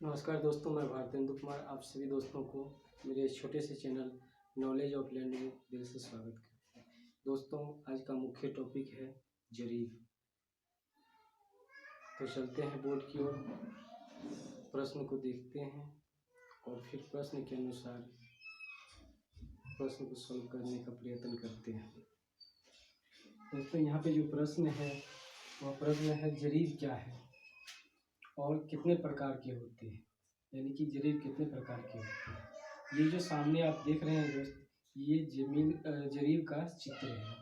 नमस्कार दोस्तों, मैं भारतेंदु कुमार आप सभी दोस्तों को मेरे छोटे से चैनल नॉलेज ऑफ लैंड में दिल से स्वागत करता हूँ। दोस्तों, आज का मुख्य टॉपिक है जरीब। तो चलते हैं बोर्ड की ओर, प्रश्न को देखते हैं और फिर प्रश्न के अनुसार प्रश्न को सॉल्व करने का प्रयत्न करते हैं। दोस्तों, यहाँ पे जो प्रश्न है वह प्रश्न है जरीब क्या है और कितने प्रकार के होते हैं, यानी कि जरीब कितने प्रकार के होते हैं। ये जो सामने आप देख रहे हैं दोस्त, ये जरीब का चित्र है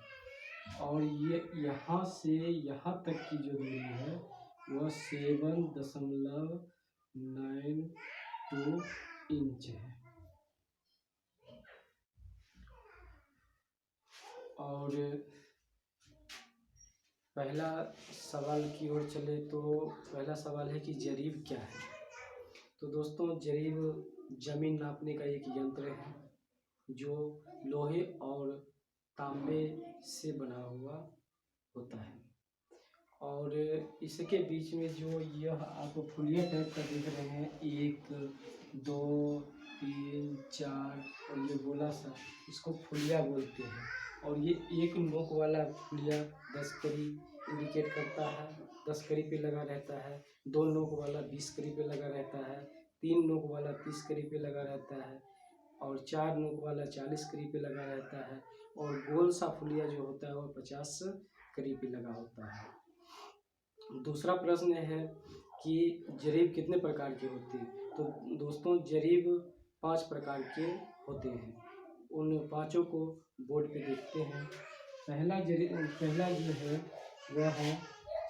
और ये यहाँ से यहाँ तक की जो दूरी है वह 7.92 इंच है। और पहला सवाल की ओर चले तो पहला सवाल है कि जरीब क्या है। तो दोस्तों, जरीब जमीन नापने का एक यंत्र है जो लोहे और तांबे से बना हुआ होता है और इसके बीच में जो यह आप फुलिया टाइप का देख रहे हैं, 1 2 3 4 और ये गोला सा, इसको फुलिया बोलते हैं। और ये एक नोक वाला फुलिया 10 कड़ी इंडिकेट करता है, 10 कड़ी पे लगा रहता है। 2 नोक वाला 20 कड़ी पे लगा रहता है। 3 नोक वाला 30 कड़ी पे लगा रहता है और 4 नोक वाला 40 कड़ी पे लगा रहता है और गोल सा फुलिया जो होता है वह 50 कड़ी पे लगा होता है। दूसरा प्रश्न है कि जरीब कितने प्रकार के होते हैं। तो दोस्तों, जरीब 5 प्रकार के होते हैं। उन पांचों को बोर्ड पे देखते हैं। पहला जो है वह है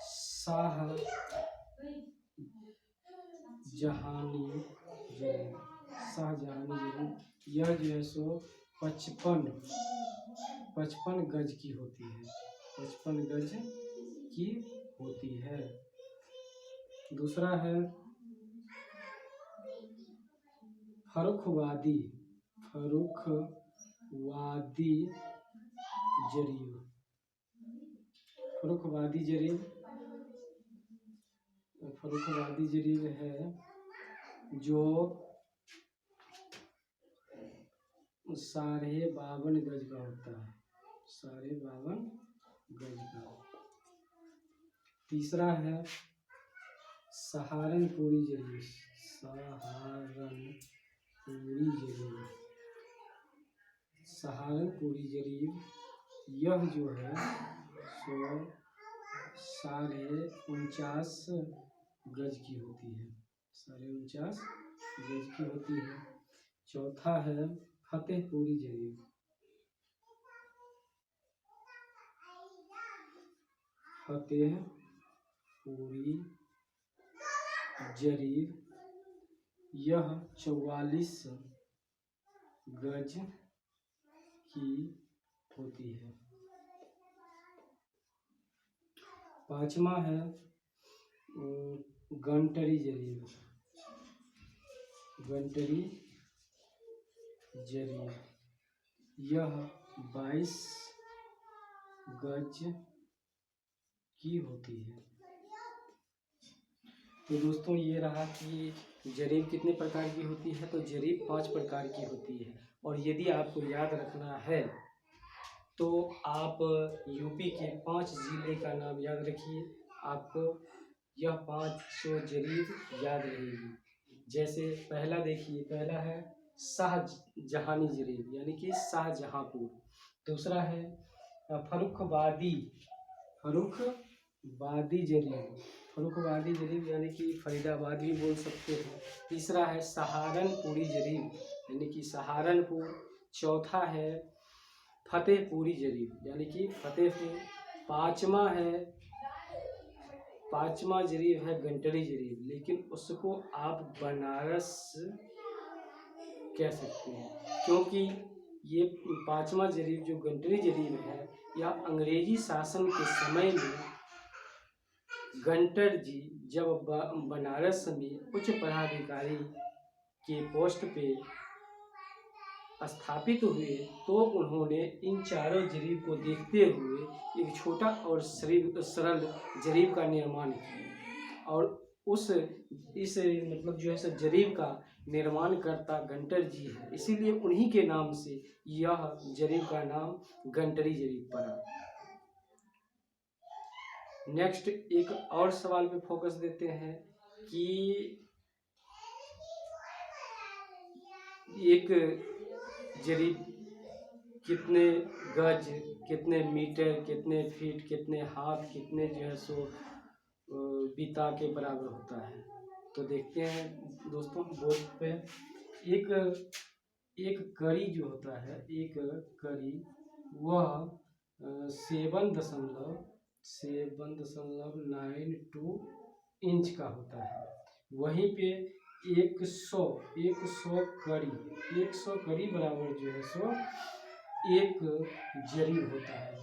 शाहजहानी जरीब। शाहजहानी जरीब यह जो है सो 55 गज की होती है। 55 गज की होती है। दूसरा है फर्रुखवादी जरीब। फर्रुखवादी जरीब है जो 52.5 गज का होता है। 52.5 गज का। तीसरा है सहारनपुरी जरीब। सहारनपुरी जरीब यह जो है सो 49.5 गज की होती है। 49.5 गज की होती है। चौथा है फतेहपुरी जरीब। फतेहपुरी जरीब यह 44 गज की होती है। पांचवा है गंटरी जरीब। यह 22 गज की होती है। तो दोस्तों, ये रहा कि जरीब कितने प्रकार की होती है। तो जरीब 5 प्रकार की होती है और यदि आपको याद रखना है तो आप यूपी के 5 जिले का नाम याद रखिए, आपको यह 500 जरीब याद रहेगी। जैसे पहला देखिए, पहला है शाहजहानी जरीब यानी कि शाहजहांपुर। दूसरा है फर्रुखवादी जरीब यानी कि फरीदाबाद भी बोल सकते हैं। तीसरा है सहारनपुरी जरीब यानी कि सहारनपुर। चौथा है फतेहपुरी जरीब यानी कि फतेहपुर। पांचवा जरीब है गंटरी जरीब, लेकिन उसको आप बनारस कह सकते हैं, क्योंकि ये 5वां जरीब जो गंटरी जरीब है यह अंग्रेजी शासन के समय में गंटर जी जब बनारस में उच्च पदाधिकारी के पोस्ट पे स्थापित हुए तो उन्होंने इन चारों जरीब को देखते हुए एक छोटा और सरल जरीब का निर्माण किया और उस इस मतलब जो है सो जरीब का निर्माण करता गंटर जी है, इसीलिए उन्हीं के नाम से यह जरीब का नाम गंटरी जरीब पड़ा। नेक्स्ट एक और सवाल पे फोकस देते हैं कि एक जरीब कितने गज, कितने मीटर, कितने फीट, कितने हाथ, कितने जो है सो बिता के बराबर होता है। तो देखते हैं दोस्तों बोर्ड पे एक एक कड़ी जो होता है, एक कड़ी वह 7.92 इंच का होता है। वहीं पे 100 कड़ी बराबर जो है सो एक जरीब होता है।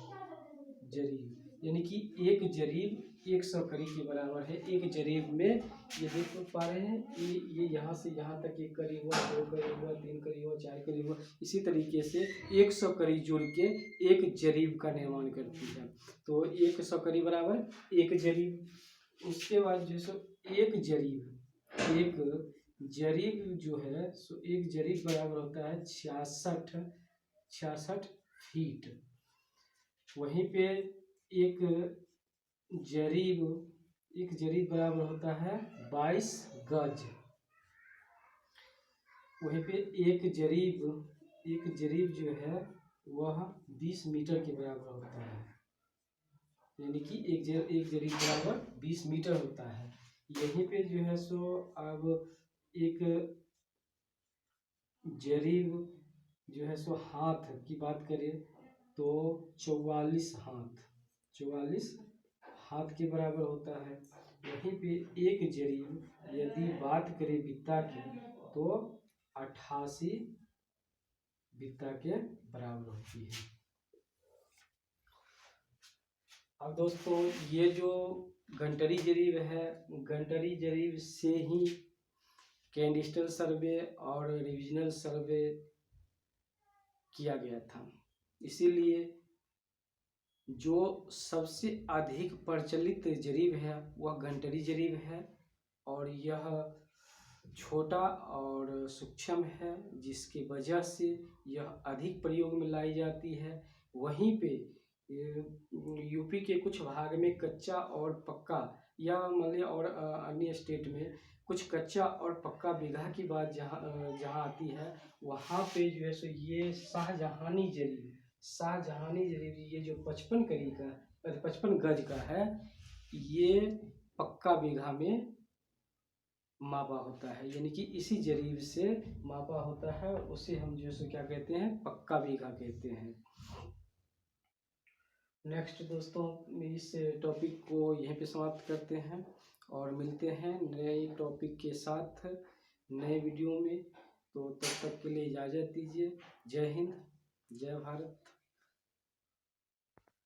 जरीब यानी कि एक जरीब 100 कड़ी के बराबर है। एक जरीब में ये देख पा रहे हैं, ये यहाँ से यहाँ तक एक कड़ी हुआ, 2 कड़ी हुआ, 3 कड़ी हुआ, 4 कड़ी हुआ, इसी तरीके से 100 कड़ी जुड़ के एक जरीब का निर्माण करती है। तो 100 कड़ी बराबर एक जरीब। उसके बाद जो सो एक जरीब जो है सो एक जरीब बराबर होता है 66 फीट। वहीं पे एक जरीब बराबर होता है 22 गज। वहीं पे एक जरीब जो है वह 20 मीटर के बराबर होता है, यानी कि एक जरीब बराबर 20 मीटर होता है। यहीं पे जो है सो अब एक जरीब जो है सो हाथ की बात करें तो 44 हाथ के बराबर होता है। वहीं पे एक जरीब यदि बात करें बित्ता की तो 88 बित्ता के बराबर होती है। अब दोस्तों ये जो गंटरी जरीब है, गंटरी जरीब से ही कैडिस्ट्रल सर्वे और रिविजनल सर्वे किया गया था। इसीलिए जो सबसे अधिक प्रचलित जरीब है वह गंटरी जरीब है, और यह छोटा और सूक्ष्म है, जिसकी वजह से यह अधिक प्रयोग में लाई जाती है। वहीं पे यूपी के कुछ भाग में कच्चा और पक्का, या मतलब और अन्य स्टेट में कुछ कच्चा और पक्का बीघा की बात जहाँ आती है, वहाँ पे जो है सो ये शाहजहानी जरीब ये जो 55 गज का है, ये पक्का बीघा में मापा होता है, यानी कि इसी जरीब से मापा होता है। उसे हम जो है क्या कहते हैं, पक्का बीघा कहते हैं। नेक्स्ट दोस्तों इस टॉपिक को यहीं पे समाप्त करते हैं और मिलते हैं नए टॉपिक के साथ नए वीडियो में। तो तब तक के लिए इजाज़त दीजिए। जय हिंद, जय भारत।